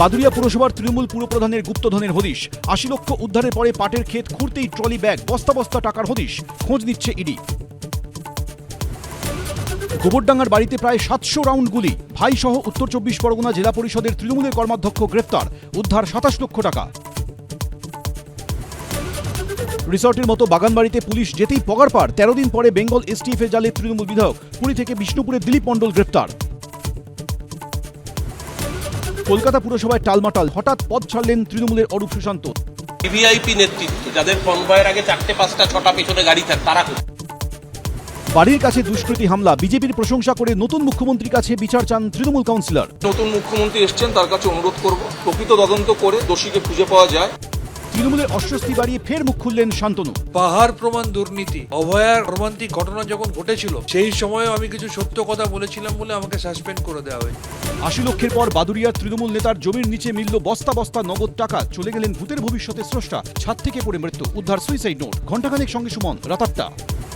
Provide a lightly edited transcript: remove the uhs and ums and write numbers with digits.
বাদুড়িয়া পুরসভার তৃণমূল পুরপ্রধানের গুপ্তধনের হদিশ। ৮০ লক্ষ উদ্ধারের পরে পাটের ক্ষেত খুঁড়তেই ট্রলি ব্যাগ, বস্তা বস্তা টাকার হদিশ। খোঁজ নিচ্ছে ইডি। গোবরডাঙ্গার বাড়িতে প্রায় ৭০০ রাউন্ড গুলি। ভাই সহ উত্তর ২৪ পরগনা জেলা পরিষদের তৃণমূলের কর্মাধ্যক্ষ গ্রেফতার। উদ্ধার ২৭ লক্ষ টাকা। রিসর্টের মতো বাগানবাড়িতে পুলিশ যেতেই পগারপাড়। ১৩ দিন পরে বেঙ্গল এসটিএফ এর জালে তৃণমূল বিধায়ক। পুরী থেকে বিষ্ণুপুরে দিলীপ মণ্ডল গ্রেফতার। কলকাতা পুরসভায় টালমাটাল, হঠাৎ পদ ছাড়লেন তৃণমূলের অরূপ সুশান্ত। ভিভিআইপি নেতৃত্ব, যাদের কনভয়ের আগে ৪টে ৫টা ৬টা পেছনে গাড়ি থাকে, তারা বাড়ির কাছে দুষ্কৃতী হামলা। বিজেপির প্রশংসা করে নতুন মুখ্যমন্ত্রীর কাছে বিচার চান তৃণমূল কাউন্সিলর। নতুন মুখ্যমন্ত্রী এসছেন, তার কাছে অনুরোধ করব প্রকৃত তদন্ত করে দোষীকে খুঁজে পাওয়া যায়। তৃণমূলের অস্বস্তি বাড়িয়ে ফের মুখ খুললেন শান্তনু। পাহাড় প্রমাণ দুর্নীতি, অভয়ার রোমান্টিক ঘটনা যখন ঘটেছিল সেই সময়ও আমি কিছু সত্য কথা বলেছিলাম বলে আমাকে সাসপেন্ড করে দেওয়া হয়েছে। ৮০ লক্ষের পর বাদুড়িয়ার তৃণমূল নেতার জমির নিচে মিলল বস্তা বস্তা নগদ টাকা। চলে গেলেন ভূতের ভবিষ্যতে স্রষ্টা। ছাদ থেকে পড়ে মৃত্যু। উদ্ধার সুইসাইড নোট। ঘণ্টাখানেক সঙ্গে সুমন। রাত ৮টা।